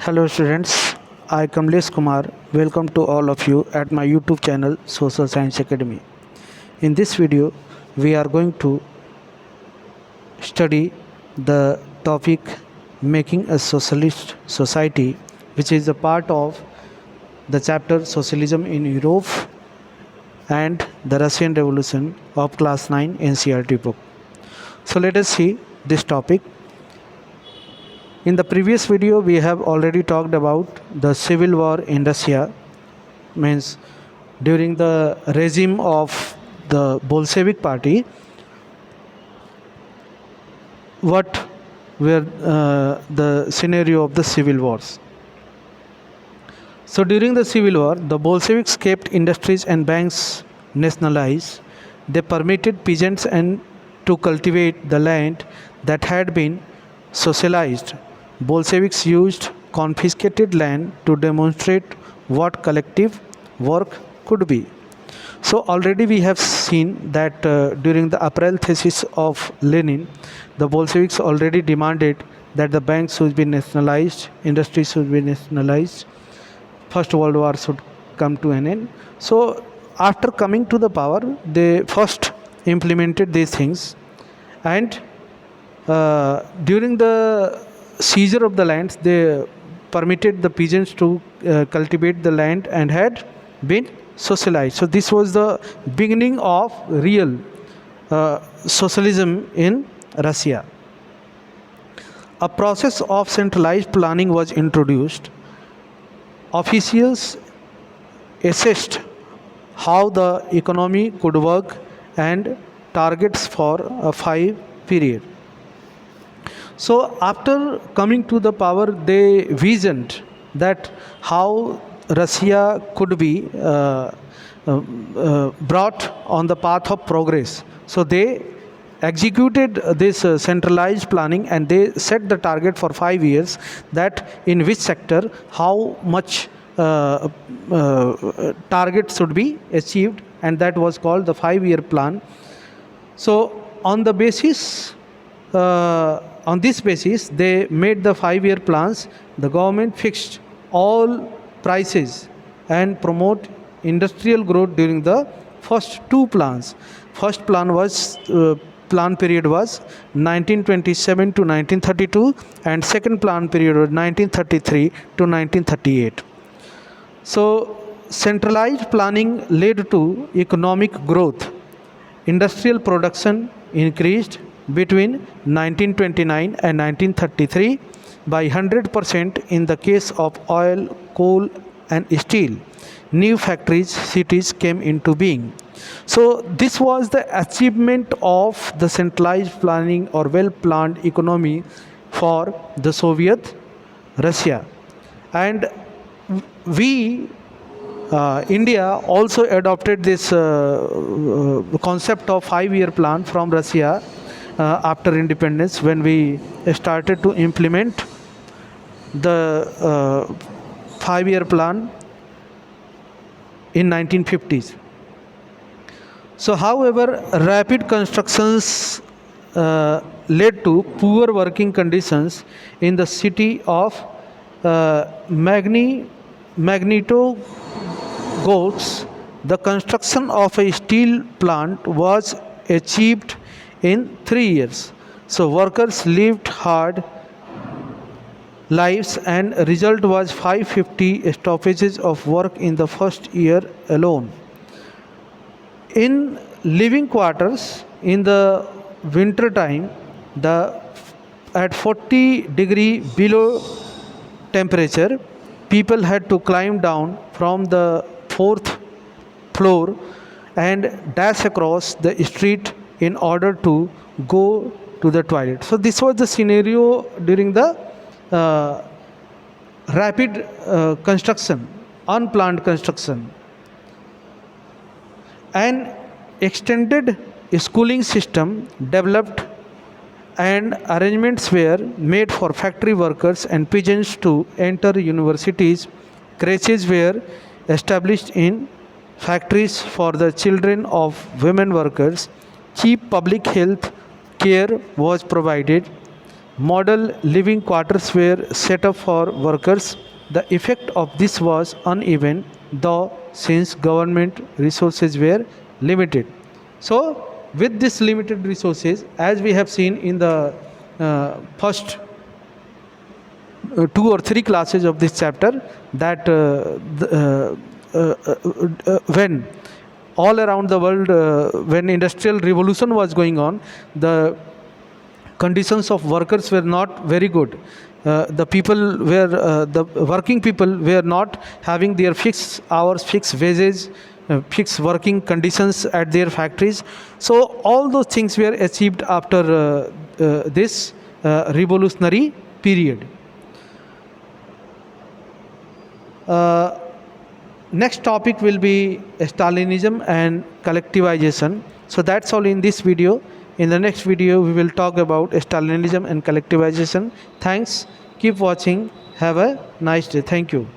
Hello students, I Kamlesh Kumar. Welcome to all of you at my YouTube channel Social Science Academy. In this video, we are going to study the topic making a socialist society, which is a part of the chapter Socialism in Europe and the Russian Revolution of class 9 NCERT book. So let us see this topic. In the previous video, we have already talked about the civil war in Russia, means during the regime of the Bolshevik party, what were the scenario of the civil wars. So during the civil war, the Bolsheviks kept industries and banks nationalized. They permitted peasants and to cultivate the land that had been socialized. Bolsheviks used confiscated land to demonstrate what collective work could be. So already we have seen that during the April thesis of Lenin, the Bolsheviks already demanded that the banks should be nationalized, industries should be nationalized, First World War should come to an end. So after coming to the power, they first implemented these things, and during the seizure of the lands, they permitted the peasants to cultivate the land and had been socialized. So this was the beginning of real socialism in Russia. A process of centralized planning was introduced. Officials assessed how the economy could work and targets for a 5 period. So after coming to the power, they visioned that how Russia could be brought on the path of progress. So they executed this centralized planning, and they set the target for 5 years, that in which sector how much target should be achieved, and that was called the 5-year plan. So on the basis on this basis, they made the 5-year plans. The government fixed all prices and promote industrial growth during the first 2 plans. First plan was plan period was 1927 to 1932, and second plan period was 1933 to 1938. So centralized planning led to economic growth. Industrial production increased between 1929 and 1933 by 100% in the case of oil, coal and steel. New factories, cities came into being. So this was the achievement of the centralized planning or well-planned economy for the Soviet Russia. And we India also adopted this concept of 5-year plan from Russia after independence, when we started to implement the 5-year plan in 1950s. So however, rapid constructions led to poor working conditions in the city of Magnitogorsk. The construction of a steel plant was achieved in 3 years. So workers lived hard lives, and result was 550 stoppages of work in the first year alone. In living quarters in the winter time, at 40-degree below temperature, people had to climb down from the 4th floor and dash across the street in order to go to the toilet. So this was the scenario during the rapid construction, unplanned construction. An extended schooling system developed, and arrangements were made for factory workers and peasants to enter universities. Creches were established in factories for the children of women workers. Cheap public health care was provided. Model living quarters were set up for workers. The effect of this was uneven, though, since government resources were limited. So, with this limited resources, as we have seen in the first two or three classes of this chapter, that when all around the world, when industrial revolution was going on, the conditions of workers were not very good. The working people were not having their fixed hours, fixed wages, fixed working conditions at their factories. So all those things were achieved after this revolutionary period. Uh, Next topic will be Stalinism and collectivization. So that's all in this video. In the next video, we will talk about Stalinism and collectivization. Thanks. Keep watching. Have a nice day. Thank you.